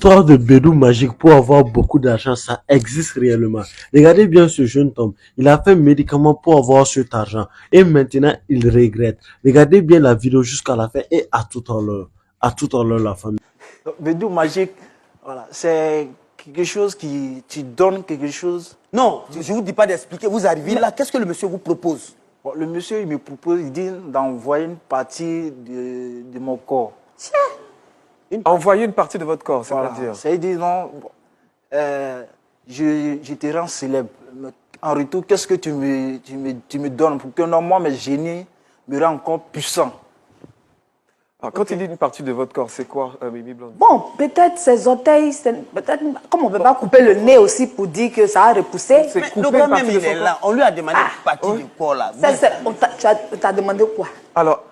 L'histoire de Bédou magique pour avoir beaucoup d'argent, ça existe réellement. Regardez bien ce jeune homme. Il a fait un médicament pour avoir cet argent. Et maintenant, il regrette. Regardez bien la vidéo jusqu'à la fin et à tout à l'heure. À tout à l'heure, la famille. Bédou magique, voilà, c'est quelque chose qui tu donnes quelque chose. Non, je ne vous dis pas d'expliquer. Vous arrivez là, qu'est-ce que le monsieur vous propose? Bon, le monsieur, il me propose, il dit d'envoyer une partie de mon corps. Envoyer une partie de votre corps, Voilà. c'est-à-dire C'est-à-dire, non, bon, je te rends célèbre. En retour, qu'est-ce que tu me donnes pour que non, moi, mes génies me rendent encore puissant? Alors, quand il dit une partie de votre corps, c'est quoi, Mimi Blonde? Bon, peut-être ses orteils, peut-être, comme on ne peut pas couper le nez aussi pour dire que ça a repoussé. C'est Mais couper le une gars partie même, de il son est corps. là. On lui a demandé une partie du corps là. Tu t'as demandé quoi? Alors,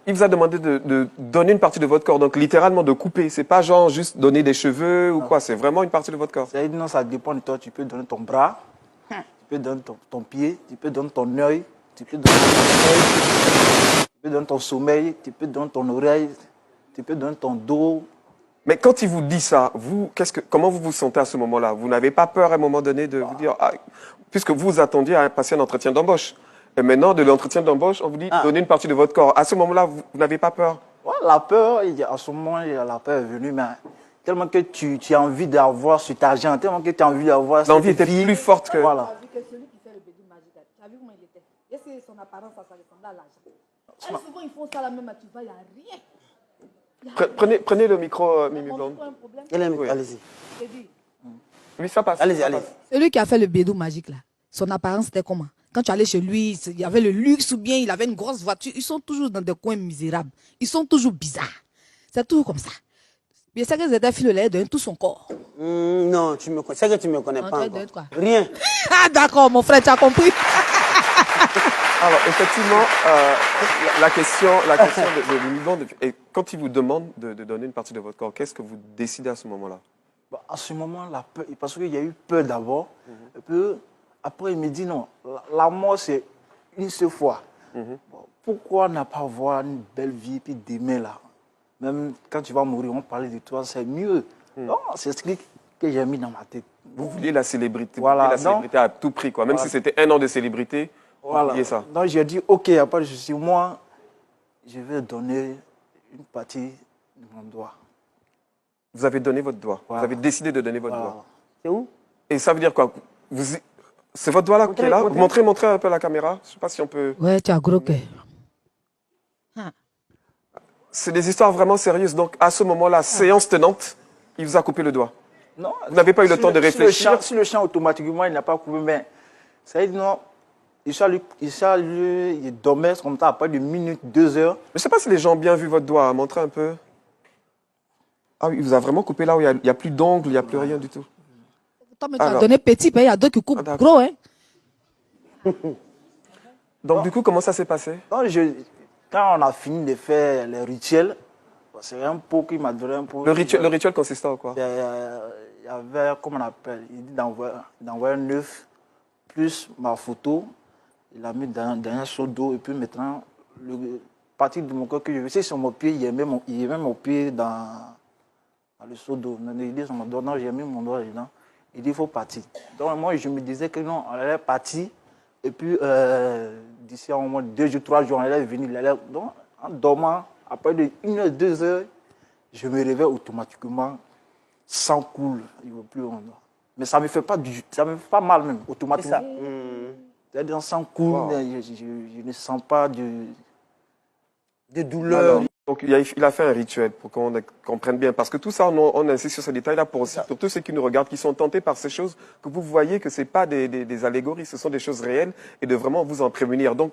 il vous a demandé de donner une partie de votre corps, donc littéralement de couper. C'est pas genre juste donner des cheveux ou quoi, c'est vraiment une partie de votre corps. C'est-à-dire, non, ça dépend de toi. Tu peux donner ton bras, tu peux donner ton pied, tu peux donner ton œil, tu peux donner ton œil, tu peux donner ton sommeil, tu peux donner ton oreille, tu peux donner ton dos. Mais quand il vous dit ça, vous, comment vous vous sentez à ce moment-là? Vous n'avez pas peur à un moment donné de vous dire, puisque vous attendiez à passer un entretien d'embauche. Et maintenant, de l'entretien d'embauche, on vous dit donner une partie de votre corps. À ce moment-là, vous n'avez pas peur? Ouais, la peur, à ce moment, la peur est venue, mais tellement que tu as envie d'avoir cet argent, tellement que tu as envie d'avoir L'envie cette était vie. plus forte que... Voilà. Tu as vu que celui qui fait le bédou magique, tu as vu comment il était? Est-ce que son apparence, ça ressemblait à l'argent? Souvent, ils font ça là même, tu vois, il n'y a rien. Prenez le micro, Mimi Blonde. Allez-y. Oui, ça passe. Allez-y, ça allez-y. passe. Celui qui a fait le bédou magique là, son apparence c'était comment? Quand tu allais chez lui, il y avait le luxe ou bien il avait une grosse voiture. Ils sont toujours dans des coins misérables. Ils sont toujours bizarres. C'est toujours comme ça. Bien sûr que Zedef, il a donné tout son corps. Non, c'est que tu ne me connais Non, pas tu as encore. donné quoi? Rien. Ah d'accord, mon frère, tu as compris. Alors, effectivement, la question de Mimi Blonde, et quand il vous demande de donner une partie de votre corps, qu'est-ce que vous décidez à ce moment-là? Bah, à ce moment, la peur, parce qu'il y a eu peur d'abord, et puis après il me dit non, la mort c'est une seule fois. Bon, pourquoi ne pas avoir une belle vie, puis demain là, même quand tu vas mourir, on parle de toi, c'est mieux. Non, c'est ce que j'ai mis dans ma tête. Vous vouliez la célébrité, Voilà, vous vouliez la célébrité à tout prix, quoi. Même Voilà. si c'était un an de célébrité, vous vouliez ça. Donc j'ai dit, ok, à part de ceci, moi, je vais donner une partie de mon doigt. Vous avez donné votre doigt. Voilà. Vous avez décidé de donner votre Voilà. doigt. C'est où? Et ça veut dire quoi? C'est votre doigt là qui est là? Montrez un peu la caméra. Je ne sais pas si on peut... Ouais, tu as gros cœur. C'est des histoires vraiment sérieuses. Donc, à ce moment-là, séance tenante, il vous a coupé le doigt. Non, Vous n'avez pas eu le temps de réfléchir. Si le champ, automatiquement, il n'a pas coupé, mais ça veut dire non, il dormait comme ça, après 1 minute, 2 heures. Je ne sais pas si les gens ont bien vu votre doigt. Montrez un peu. Ah oui, il vous a vraiment coupé là où il n'y a plus d'ongles, il n'y a plus rien du tout. Toi, mais tu as donné petit, mais il y a d'autres qui coupent gros, hein. Donc, du coup, comment ça s'est passé? Donc, quand on a fini de faire les rituels, c'est un pot qui m'a donné un pot. Le rituel consistait en quoi? Il y avait, comment on appelle, il dit d'envoyer un œuf, plus ma photo, il a mis dans un seau d'eau, et puis maintenant, partie de mon corps que je veux, c'est sur mon pied, il met mon pied dans le seau d'eau. Il dit sur mon doigt, non, j'ai mis mon doigt dedans. Il dit, il faut partir. Donc moi, je me disais que non, on allait partir, et puis d'ici au moins 2 jours, 3 jours, on allait venir. Donc, en dormant, après 1 heure, 2 heures, je me réveille automatiquement, sans coule, il ne veut plus on dort. Mais ça ne me fait pas mal même, automatiquement. C'est-à-dire sans coule, je ne sens pas de douleur. Alors, donc, il a fait un rituel pour qu'on comprenne bien. Parce que tout ça, on insiste sur ce détail-là pour tous ceux qui nous regardent, qui sont tentés par ces choses, que vous voyez que ce n'est pas des allégories, ce sont des choses réelles et de vraiment vous en prémunir. Donc,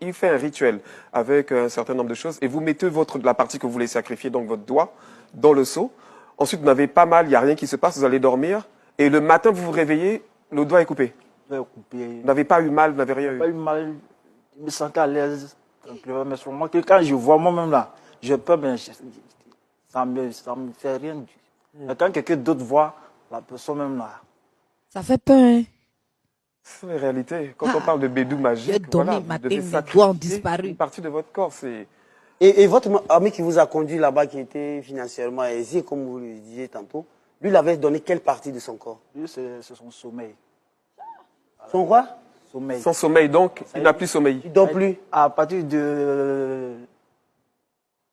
il fait un rituel avec un certain nombre de choses et vous mettez la partie que vous voulez sacrifier, donc votre doigt, dans le seau. Ensuite, vous n'avez pas mal, il n'y a rien qui se passe, vous allez dormir. Et le matin, vous vous réveillez, le doigt est coupé. Vous n'avez pas eu mal, vous n'avez rien eu. Pas eu mal, je me sentais à l'aise. Mais sur moi, quand je vois moi-même là, je peux, mais ça me fait rien. Mais quand quelqu'un d'autre voit, la personne même là. Ça fait peur, hein. C'est la réalité. Quand on parle de bédou magique, j'ai dormi voilà, matin, vous devez mes sacrifier doigts ont disparu. une partie de votre corps. Et votre ami qui vous a conduit là-bas, qui était financièrement aisé, comme vous le disiez tantôt, lui, il avait donné quelle partie de son corps? Lui, c'est son sommeil. Son quoi? Sommeil. Sans sommeil, donc, il n'a plus sommeil. Il dort plus. À partir de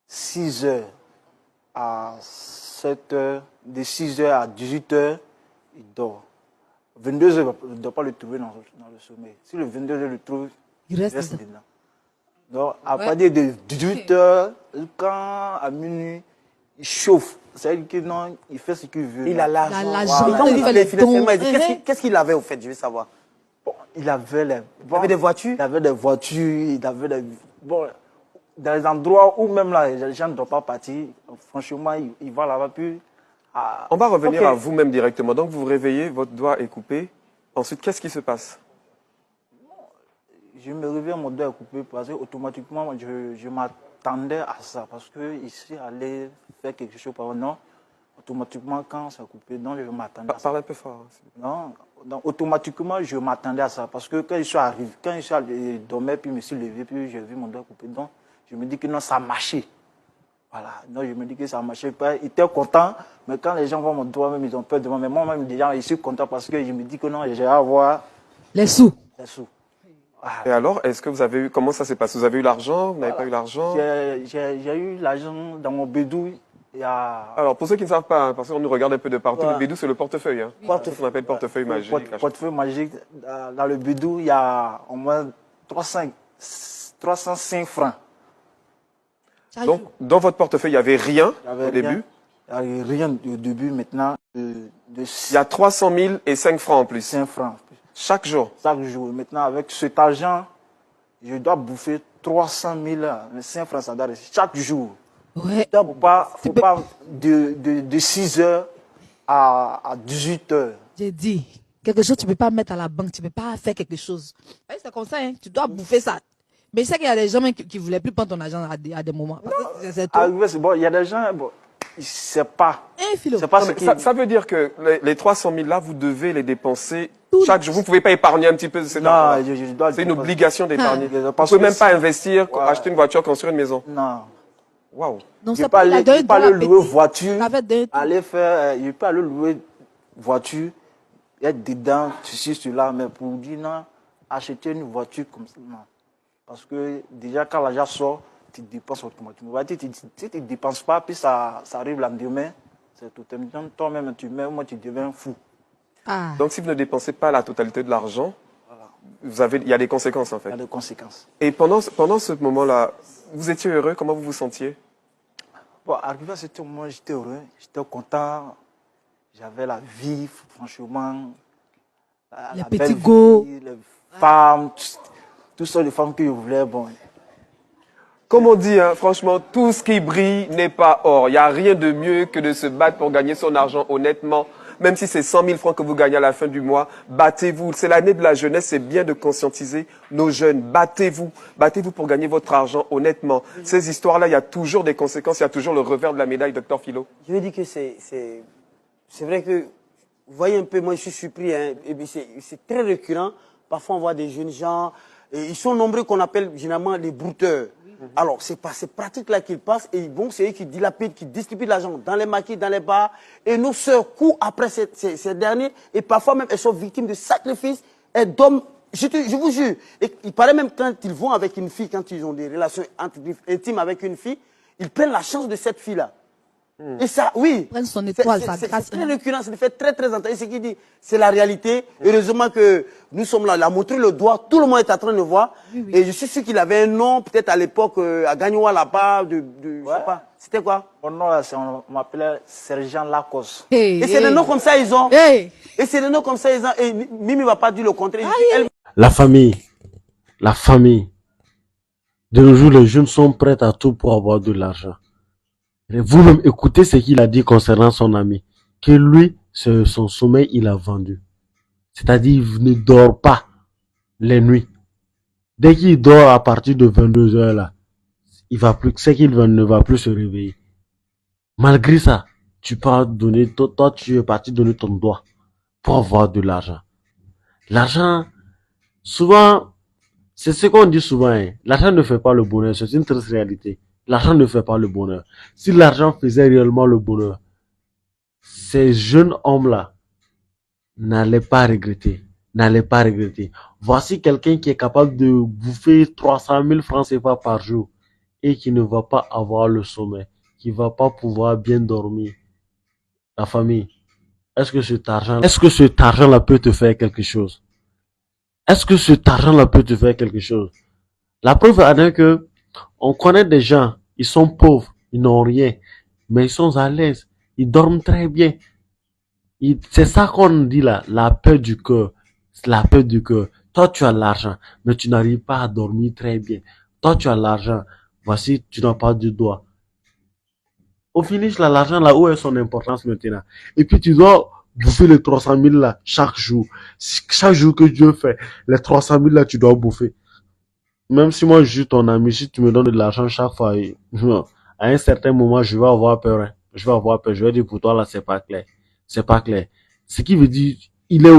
6 heures à 7 heures, de 6 heures à 18 heures, il dort. 22 heures, il ne doit pas le trouver dans le sommeil. Si le 22 heures le trouve, Il reste dedans. dedans. Donc, à Ouais. partir de 18 heures, quand à minuit, il chauffe. C'est-à-dire que non, il fait ce qu'il veut. Il a là. l'argent. l'argent, Et quand il vous fait dites les financièrement dons. aisé, qu'est-ce qu'il avait au fait? Je veux savoir. Bon, il avait avait des voitures? Il avait des voitures, il avait des... Bon, dans les endroits où même là, les gens ne doivent pas partir, franchement, il va là-bas, puis... On va revenir Ok. à vous-même directement. Donc, vous vous réveillez, votre doigt est coupé. Ensuite, qu'est-ce qui se passe? Je me réveille, mon doigt est coupé parce que automatiquement, je m'attendais à ça. Parce que ici, aller faire quelque chose par non, automatiquement, quand c'est coupé, donc je m'attendais à ça. Parle un peu fort. Non, donc automatiquement, je m'attendais à ça. Parce que quand je suis arrivé, quand je suis allé dormir, puis je me suis levé, puis j'ai vu mon doigt coupé. Donc, je me dis que non, ça a marché. Voilà. Donc, je me dis que ça a marché. Ils étaient contents, mais quand les gens voient mon doigt, même, ils ont peur de moi. Mais moi-même, déjà, je suis content parce que je me dis que non, j'ai à avoir Les sous. les sous. Et alors, est-ce que vous avez eu, comment ça s'est passé? Vous avez eu l'argent? Vous n'avez pas eu l'argent? J'ai eu l'argent dans mon bédou. Il y a Alors, pour ceux qui ne savent pas, hein, parce qu'on nous regarde un peu de partout, Ouais. le bédou, c'est le portefeuille. Hein. Portefeuille. Ce qu'on appelle portefeuille magique. portefeuille magique. Dans le bédou, il y a au moins 305 francs. Chaque Donc, jour. dans votre portefeuille, il n'y avait rien Il y avait au début. Il n'y avait rien au début. Maintenant, de Il y a 300 000 et 5 francs en plus. 5 francs. Chaque jour. Chaque jour. Maintenant, avec cet argent, je dois bouffer 300 000, 5 francs, ça doit rester chaque jour. Ouais. Il ne faut pas Tu peux- de 6 heures à 18 heures. J'ai dit, quelque chose, tu ne peux pas mettre à la banque, tu ne peux pas faire quelque chose. Ouais, c'est comme ça, hein. Tu dois bouffer ça. Mais je sais qu'il y a des gens même qui ne voulaient plus prendre ton argent à des moments. Parce que c'est tout. Arrivé, c'est bon, il y a des gens, bon, ils ne savent pas. Hein, Philo? C'est pas Non, ce mais qui... ça veut dire que les 300 000 là, vous devez les dépenser Tout- chaque jour. Vous ne pouvez pas épargner un petit peu de cet Non, argent. je dois... C'est une obligation d'épargner. Ah. Vous ne Parce pouvez que même pas si- investir, Ouais. acheter une voiture, construire une maison. Non. Waouh. Donc, Je c'est peux pas la aller, donne je peux aller louer voiture, Avec deux- aller faire, je peux aller louer voiture, être dedans, ceci, cela, mais pour dire non, acheter une voiture comme ça, non. Parce que déjà, quand l'argent sort, tu dépenses automatiquement. Si tu ne dépenses pas, puis ça arrive le lendemain, c'est tout. Toi-même, tu mets, moi, tu deviens fou. Ah. Donc, si vous ne dépensez pas la totalité de l'argent, il y a des conséquences en Il fait. y a des conséquences. Et pendant ce moment-là, vous étiez heureux? Comment vous vous sentiez? Bon, arrivé à ce moment, j'étais heureux, j'étais content. J'avais la vie, franchement. Les la petits belle go. vie, les femmes, toutes sortes de femmes que je voulais. Bon, Comme on dit, hein, franchement, tout ce qui brille n'est pas or. Il n'y a rien de mieux que de se battre pour gagner son argent honnêtement. Même si c'est 100 000 francs que vous gagnez à la fin du mois, battez-vous. C'est l'année de la jeunesse, c'est bien de conscientiser nos jeunes. Battez-vous. Battez-vous pour gagner votre argent honnêtement. Ces histoires-là, il y a toujours des conséquences, il y a toujours le revers de la médaille, docteur Philo. Je veux dire que c'est vrai que, vous voyez un peu, moi je suis surpris, hein, et puis c'est très récurrent. Parfois on voit des jeunes gens, et ils sont nombreux qu'on appelle généralement les brouteurs. Alors c'est par ces pratiques-là qu'ils passent, et bon, c'est eux qui dilapident, qui distribuent de l'argent dans les maquis, dans les bars, et nos sœurs courent après ces derniers, et parfois même elles sont victimes de sacrifices et d'hommes. Je vous jure, et il paraît même quand ils vont avec une fille, quand ils ont des relations intimes avec une fille, ils prennent la chance de cette fille-là. Et ça, oui. Prennent son étoile, sa C'est grâce. très récurrent, c'est fait très entendu. Ce qu'il dit, c'est la réalité. Heureusement que nous sommes là. Il a montré le doigt, tout le monde est en train de voir. Et je suis sûr qu'il avait un nom, peut-être à l'époque, à Gagnoua là-bas, je sais pas. C'était quoi? mon nom, là, on m'appelait Sergent Lacoste. Hey, Et c'est des noms comme ça, ils ont. Hey. Et c'est des noms comme ça, ils ont. Et Mimi va pas dire le contraire. Elle- La famille. De nos jours, les jeunes sont prêts à tout pour avoir de l'argent. Et vous-même, écoutez ce qu'il a dit concernant son ami. Que lui, son sommeil, il a vendu. C'est-à-dire, il ne dort pas les nuits. Dès qu'il dort à partir de 22 heures là, c'est qu'il ne va plus se réveiller. Malgré ça, tu peux donner, toi, tu es parti donner ton doigt pour avoir de l'argent. L'argent, souvent, c'est ce qu'on dit souvent, hein. L'argent ne fait pas le bonheur, c'est une triste réalité. L'argent ne fait pas le bonheur. Si l'argent faisait réellement le bonheur, ces jeunes hommes-là n'allaient pas regretter. N'allaient pas regretter. Voici quelqu'un qui est capable de bouffer 300 000 francs CFA par jour et qui ne va pas avoir le sommeil, qui va pas pouvoir bien dormir. La famille, est-ce que cet argent-là peut te faire quelque chose? Est-ce que cet argent-là peut te faire quelque chose? La preuve en est que on connaît des gens, ils sont pauvres, ils n'ont rien, mais ils sont à l'aise, ils dorment très bien. C'est ça qu'on dit là, la paix du cœur. C'est la paix du cœur. Toi, tu as l'argent, mais tu n'arrives pas à dormir très bien. Toi, tu as l'argent, voici, tu n'as pas de doigt. Au finish, là, l'argent, là, où est son importance maintenant? Et puis, tu dois bouffer les 300 000 là, chaque jour. Chaque jour que Dieu fait, les 300 000 là, tu dois bouffer. Même si moi, je suis ton ami, si tu me donnes de l'argent chaque fois, à un certain moment, je vais avoir peur, hein. Je vais avoir peur. Je vais dire, pour toi, là, c'est pas clair. C'est pas clair. Ce qui veut dire, il est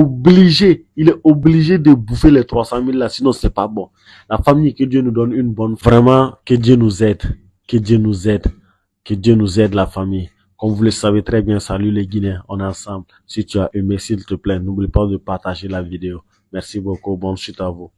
obligé de bouffer les 300 000 là, sinon c'est pas bon. La famille, que Dieu nous donne une bonne, vraiment, que Dieu nous aide. Que Dieu nous aide. Que Dieu nous aide, la famille. Comme vous le savez très bien, salut les Guinéens, on est ensemble. Si tu as aimé, s'il te plaît, n'oublie pas de partager la vidéo. Merci beaucoup, bonne suite à vous.